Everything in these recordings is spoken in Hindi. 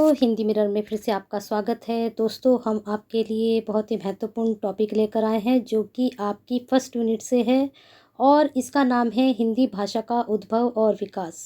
दोस्तों, हिंदी मिरर में फिर से आपका स्वागत है। दोस्तों, हम आपके लिए बहुत ही महत्वपूर्ण टॉपिक लेकर आए हैं जो कि आपकी फर्स्ट यूनिट से है और इसका नाम है हिंदी भाषा का उद्भव और विकास।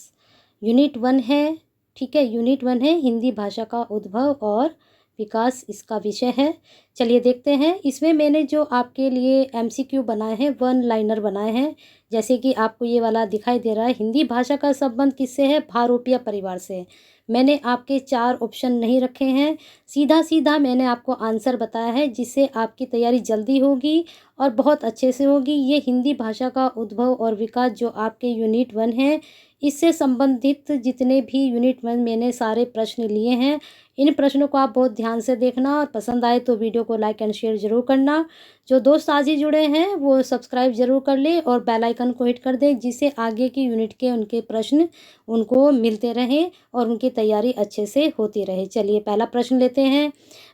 यूनिट 1 है, ठीक है। यूनिट 1 है हिंदी भाषा का उद्भव और विकास, इसका विषय है। चलिए देखते हैं। इसमें मैंने जो आपके लिए MCQ बनाए हैं, 1 लाइनर बनाए हैं। जैसे कि आपको ये वाला दिखाई दे रहा है, हिंदी भाषा का संबंध किससे है? भारोपीय परिवार से। मैंने आपके 4 ऑप्शन नहीं रखे हैं, सीधा सीधा मैंने आपको आंसर बताया है जिससे आपकी तैयारी जल्दी होगी और बहुत अच्छे से होगी। ये हिंदी भाषा का उद्भव और विकास जो आपके यूनिट 1 है, इससे संबंधित जितने भी यूनिट 1 मैंने सारे प्रश्न लिए हैं, इन प्रश्नों को आप बहुत ध्यान से देखना और पसंद आए तो वीडियो को लाइक एंड शेयर ज़रूर करना। जो दोस्त आज ही जुड़े हैं वो सब्सक्राइब ज़रूर कर ले और बेल आइकन को हिट कर दें जिससे आगे की यूनिट के उनके प्रश्न उनको मिलते रहें और उनकी तैयारी अच्छे से होती रहे। चलिए पहला प्रश्न लेते हैं।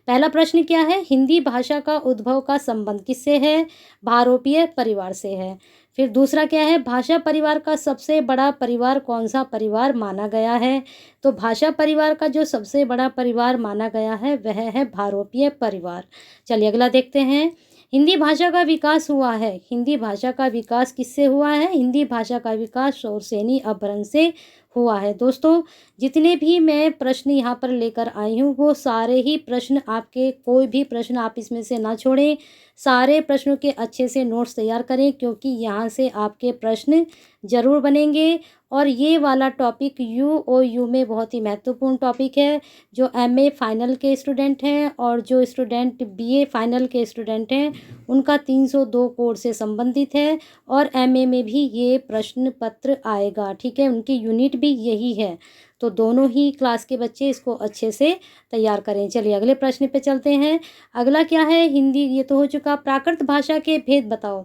पहला प्रश्न क्या है? हिंदी भाषा का उद्भव का संबंध किससे है? भारोपीय परिवार से है। फिर दूसरा क्या है? भाषा परिवार का सबसे बड़ा परिवार कौन सा परिवार माना गया है? तो भाषा परिवार का जो सबसे बड़ा परिवार माना गया है वह है भारोपीय परिवार। चलिए अगला देखते हैं। हिंदी भाषा का विकास हुआ है। हिंदी भाषा का विकास किससे हुआ है? हिंदी भाषा का विकास शौरसेनी अपभ्रंश से हुआ है। दोस्तों, जितने भी मैं प्रश्न यहाँ पर लेकर आई हूँ वो सारे ही प्रश्न आपके, कोई भी प्रश्न आप इसमें से ना छोड़ें। सारे प्रश्नों के अच्छे से नोट्स तैयार करें क्योंकि यहाँ से आपके प्रश्न ज़रूर बनेंगे। और ये वाला टॉपिक UOU में बहुत ही महत्वपूर्ण टॉपिक है। जो MA फाइनल के स्टूडेंट हैं और जो स्टूडेंट BA फाइनल के स्टूडेंट हैं उनका 302 कोड से संबंधित है और MA में भी ये प्रश्न पत्र आएगा, ठीक है। उनकी यूनिट भी यही है, तो दोनों ही क्लास के बच्चे इसको अच्छे से तैयार करें। चलिए अगले प्रश्न पे चलते हैं। अगला क्या है? हिंदी, ये तो हो चुका। प्राकृत भाषा के भेद बताओ।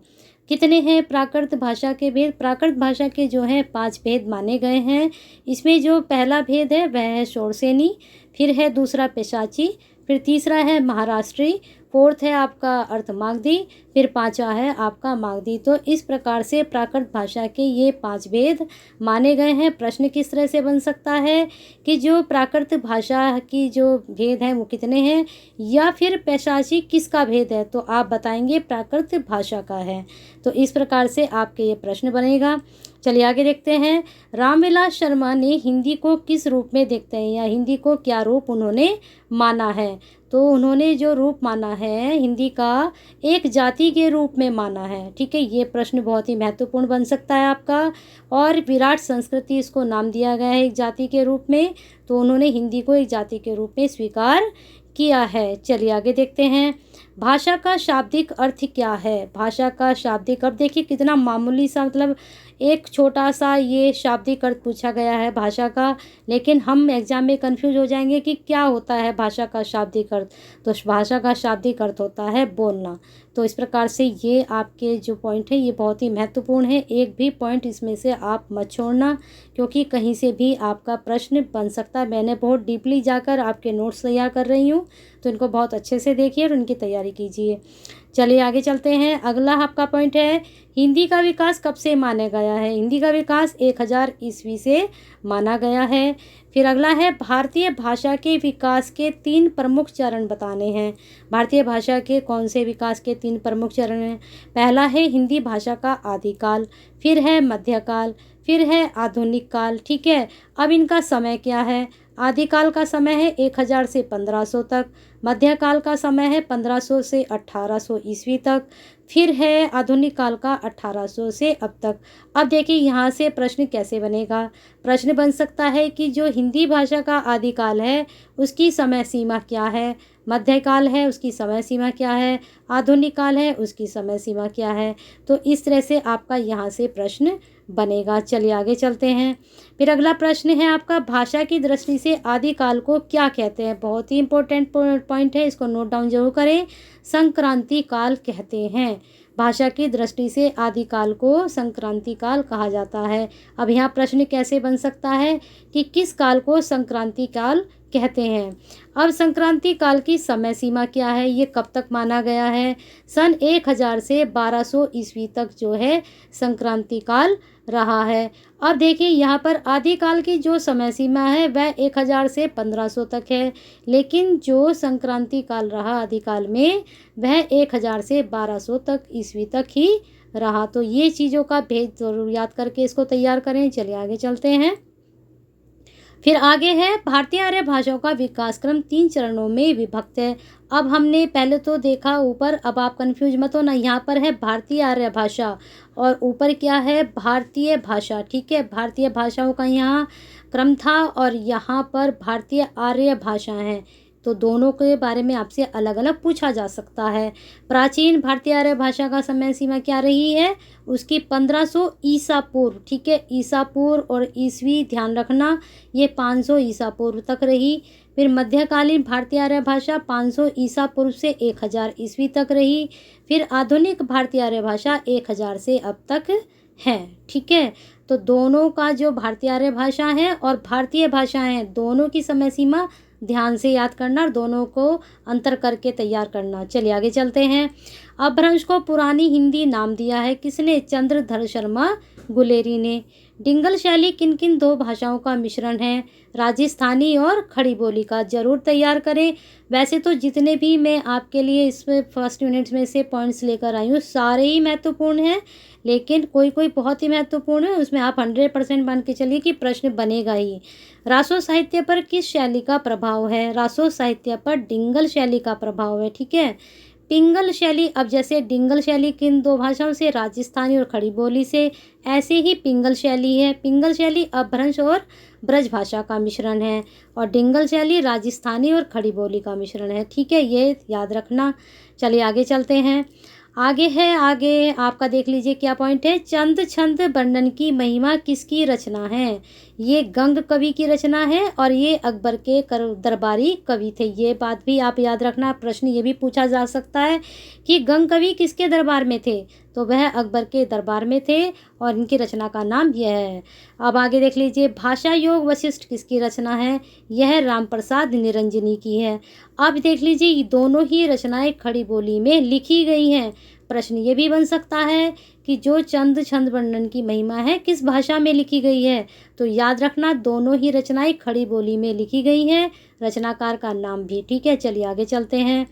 कितने हैं प्राकृत भाषा के भेद? प्राकृत भाषा के जो हैं 5 भेद माने गए हैं। इसमें जो पहला भेद है वह है शौरसेनी, फिर है दूसरा पेशाची, फिर तीसरा है महाराष्ट्री, फोर्थ है आपका अर्धमागधी, फिर पांचवा है आपका मागधी। तो इस प्रकार से प्राकृत भाषा के ये 5 भेद माने गए हैं। प्रश्न किस तरह से बन सकता है कि जो प्राकृत भाषा की जो भेद हैं वो कितने हैं, या फिर पैशाची किसका भेद है? तो आप बताएंगे प्राकृत भाषा का है। तो इस प्रकार से आपके ये प्रश्न बनेगा। चलिए आगे देखते हैं। रामविलास शर्मा ने हिंदी को किस रूप में देखते हैं, या हिंदी को क्या रूप उन्होंने माना है? तो उन्होंने जो रूप माना है हिंदी का, एक जाति के रूप में माना है, ठीक है। ये प्रश्न बहुत ही महत्वपूर्ण बन सकता है आपका। और विराट संस्कृति इसको नाम दिया गया है एक जाति के रूप में, तो उन्होंने हिंदी को एक जाति के रूप में स्वीकार किया है। चलिए आगे देखते हैं। भाषा का शाब्दिक अर्थ क्या है? भाषा का शाब्दिक अर्थ देखिए कितना मामूली सा, मतलब एक छोटा सा ये शाब्दिक अर्थ पूछा गया है भाषा का, लेकिन हम एग्जाम में कंफ्यूज हो जाएंगे कि क्या होता है भाषा का शाब्दिक अर्थ। तो भाषा का शाब्दिक अर्थ होता है बोलना। तो इस प्रकार से ये आपके जो पॉइंट है ये बहुत ही महत्वपूर्ण है। एक भी पॉइंट इसमें से आप मत छोड़ना क्योंकि कहीं से भी आपका प्रश्न बन सकता है। मैंने बहुत डीपली जाकर आपके नोट्स तैयार कर रही हूँ, तो इनको बहुत अच्छे से देखिए और उनकी तैयारी कीजिए। चलिए आगे चलते हैं। अगला आपका पॉइंट है, हिंदी का विकास कब से माना गया है? हिंदी का विकास 1000 ईस्वी से माना गया है। फिर अगला है, भारतीय भाषा के विकास के 3 प्रमुख चरण बताने हैं। भारतीय भाषा के कौन से विकास के 3 प्रमुख चरण हैं? पहला है हिंदी भाषा का आदिकाल, फिर है मध्यकाल, फिर है आधुनिक काल, ठीक है। अब इनका समय क्या है? आदिकाल का समय है 1000 से 1500 तक, मध्यकाल का समय है 1500 से 1800 ईस्वी तक, फिर है आधुनिक काल का 1800 से अब तक। अब देखिए यहाँ से प्रश्न कैसे बनेगा। प्रश्न बन सकता है कि जो हिंदी भाषा का आदिकाल है उसकी समय सीमा क्या है, मध्यकाल है उसकी समय सीमा क्या है, आधुनिक काल है उसकी समय सीमा क्या है। तो इस तरह से आपका यहाँ से प्रश्न बनेगा। चलिए आगे चलते हैं। फिर अगला प्रश्न है आपका, भाषा की दृष्टि से आदिकाल को क्या कहते हैं? बहुत ही इंपॉर्टेंट पॉइंट है, इसको नोट डाउन जरूर करें। संक्रांति काल कहते हैं। भाषा की दृष्टि से आदिकाल को संक्रांति काल कहा जाता है। अब यहाँ प्रश्न कैसे बन सकता है कि किस काल को संक्रांति काल कहते हैं। अब संक्रांति काल की समय सीमा क्या है, ये कब तक माना गया है? सन 1000 से 1200 ईस्वी तक जो है संक्रांति काल रहा है। अब देखिए यहाँ पर आदिकाल की जो समय सीमा है वह 1000 से 1500 तक है, लेकिन जो संक्रांति काल रहा आदिकाल में वह 1000 से 1200 तक ईस्वी तक ही रहा। तो ये चीज़ों का भेद जरूर याद करके इसको तैयार करें। चलिए आगे चलते हैं। फिर आगे है भारतीय आर्य भाषाओं का विकास क्रम 3 चरणों में विभक्त है। अब हमने पहले तो देखा ऊपर, अब आप कंफ्यूज मत हो ना, यहाँ पर है भारतीय आर्य भाषा और ऊपर क्या है, भारतीय भाषा। ठीक है, भारतीय भाषाओं का यहाँ क्रम था और यहाँ पर भारतीय आर्य भाषा है। तो दोनों के बारे में आपसे अलग अलग पूछा जा सकता है। प्राचीन भारतीय आर्य भाषा का समय सीमा क्या रही है, उसकी 1500 ईसा पूर्व। ठीक है, ईसा पूर्व और ईस्वी ध्यान रखना, ये 500 ईसा पूर्व तक रही। फिर मध्यकालीन भारतीय आर्य भाषा 500 ईसा पूर्व से 1000 ईस्वी तक रही। फिर आधुनिक भारतीय आर्य भाषा 1000 से अब तक है। ठीक है, तो दोनों का जो भारतीय आर्य भाषा है और भारतीय भाषा है, दोनों की समय सीमा ध्यान से याद करना और दोनों को अंतर करके तैयार करना। चलिए आगे चलते हैं। अपभ्रंश को पुरानी हिंदी नाम दिया है किसने? चंद्रधर शर्मा गुलेरी ने। डिंगल शैली किन किन दो भाषाओं का मिश्रण है? राजस्थानी और खड़ी बोली का। जरूर तैयार करें। वैसे तो जितने भी मैं आपके लिए इसमें फर्स्ट यूनिट्स में से पॉइंट्स लेकर आई हूँ सारे ही महत्वपूर्ण हैं, लेकिन कोई कोई बहुत ही महत्वपूर्ण है, उसमें आप 100% मान के चलिए कि प्रश्न बनेगा ही। रासो साहित्य पर किस शैली का प्रभाव है? रासो साहित्य पर डिंगल शैली का प्रभाव है। ठीक है, पिंगल शैली, अब जैसे डिंगल शैली किन दो भाषाओं से? राजस्थानी और खड़ी बोली से, ऐसे ही पिंगल शैली है। पिंगल शैली अपभ्रंश और ब्रज भाषा का मिश्रण है और डिंगल शैली राजस्थानी और खड़ी बोली का मिश्रण है। ठीक है, ये याद रखना। चलिए आगे चलते हैं। आगे आपका देख लीजिए क्या पॉइंट है। चंद छंद वर्णन की महिमा किसकी रचना है? ये गंग कवि की रचना है और ये अकबर के दरबारी कवि थे। ये बात भी आप याद रखना, प्रश्न ये भी पूछा जा सकता है कि गंग कवि किसके दरबार में थे, तो वह अकबर के दरबार में थे और इनकी रचना का नाम यह है। अब आगे देख लीजिए, भाषा योग वशिष्ठ किसकी रचना है? यह राम प्रसाद निरंजनी की है। अब देख लीजिए, ये दोनों ही रचनाएं खड़ी बोली में लिखी गई हैं। प्रश्न ये भी बन सकता है कि जो चंद छंद वर्णन की महिमा है किस भाषा में लिखी गई है, तो याद रखना दोनों ही रचनाएं खड़ी बोली में लिखी गई हैं, रचनाकार का नाम भी। ठीक है, चलिए आगे चलते हैं।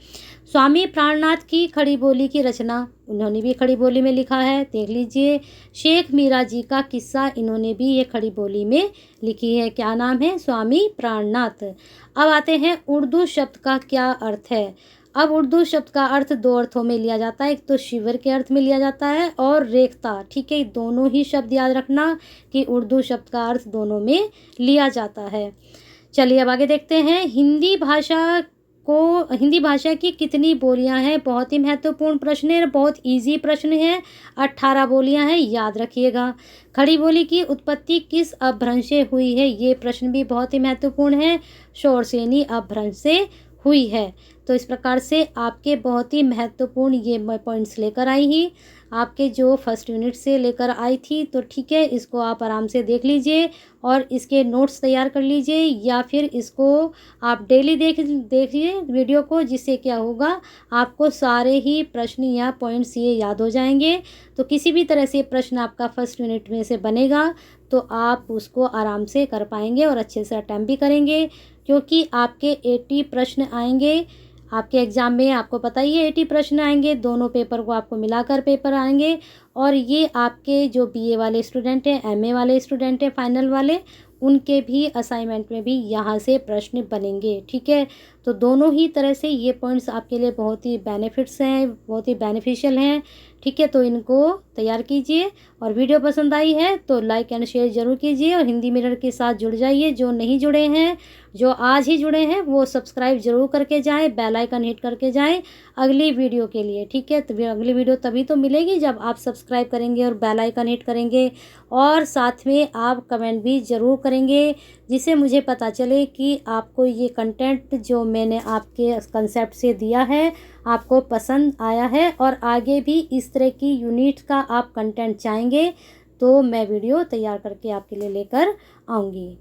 स्वामी प्राणनाथ की खड़ी बोली की रचना, उन्होंने भी खड़ी बोली में लिखा है। देख लीजिए, शेख मीरा जी का किस्सा, इन्होंने भी ये खड़ी बोली में लिखी है। क्या नाम है? स्वामी प्राणनाथ। अब आते हैं उर्दू शब्द का क्या अर्थ है। अब उर्दू शब्द का अर्थ दो अर्थों में लिया जाता है, एक तो शिविर के अर्थ में लिया जाता है और रेखता। ठीक है, दोनों ही शब्द याद रखना कि उर्दू शब्द का अर्थ दोनों में लिया जाता है। चलिए अब आगे देखते हैं। हिंदी भाषा की कितनी बोलियां हैं? बहुत ही महत्वपूर्ण प्रश्न है, बहुत इजी प्रश्न है। 18 बोलियां हैं, याद रखिएगा। खड़ी बोली की उत्पत्ति किस अपभ्रंश से हुई है? ये प्रश्न भी बहुत ही महत्वपूर्ण है, शोरसेनी अपभ्रंश से हुई है। तो इस प्रकार से आपके बहुत ही महत्वपूर्ण ये मैं पॉइंट्स लेकर आई ही, आपके जो फर्स्ट यूनिट से लेकर आई थी। तो ठीक है, इसको आप आराम से देख लीजिए और इसके नोट्स तैयार कर लीजिए या फिर इसको आप डेली देखिए वीडियो को, जिससे क्या होगा आपको सारे ही प्रश्न या पॉइंट्स ये याद हो जाएंगे। तो किसी भी तरह से प्रश्न आपका फर्स्ट यूनिट में से बनेगा तो आप उसको आराम से कर पाएंगे और अच्छे से अटेम्प्ट भी करेंगे, क्योंकि आपके 80 प्रश्न आएंगे आपके एग्ज़ाम में। आपको पता ही है 80 प्रश्न आएंगे, दोनों पेपर को आपको मिलाकर पेपर आएंगे। और ये आपके जो बीए वाले स्टूडेंट हैं, एमए वाले स्टूडेंट हैं, फाइनल वाले, उनके भी असाइनमेंट में भी यहाँ से प्रश्न बनेंगे। ठीक है, तो दोनों ही तरह से ये पॉइंट्स आपके लिए बहुत ही बेनिफिट्स हैं, बहुत ही बेनिफिशियल हैं। ठीक है, तो इनको तैयार कीजिए और वीडियो पसंद आई है तो लाइक एंड शेयर ज़रूर कीजिए और हिंदी मिरर के साथ जुड़ जाइए। जो नहीं जुड़े हैं, जो आज ही जुड़े हैं, वो सब्सक्राइब जरूर करके जाएं, बेल आइकन हिट करके जाएं अगली वीडियो के लिए। ठीक है, तो अगली वीडियो तभी तो मिलेगी जब आप सब्सक्राइब करेंगे और बेल आइकन हिट करेंगे और साथ में आप कमेंट भी ज़रूर करेंगे, जिससे मुझे पता चले कि आपको ये कंटेंट जो मैंने आपके कंसेप्ट से दिया है आपको पसंद आया है और आगे भी इस तरह की यूनिट का आप कंटेंट चाहेंगे तो मैं वीडियो तैयार करके आपके लिए लेकर आऊँगी।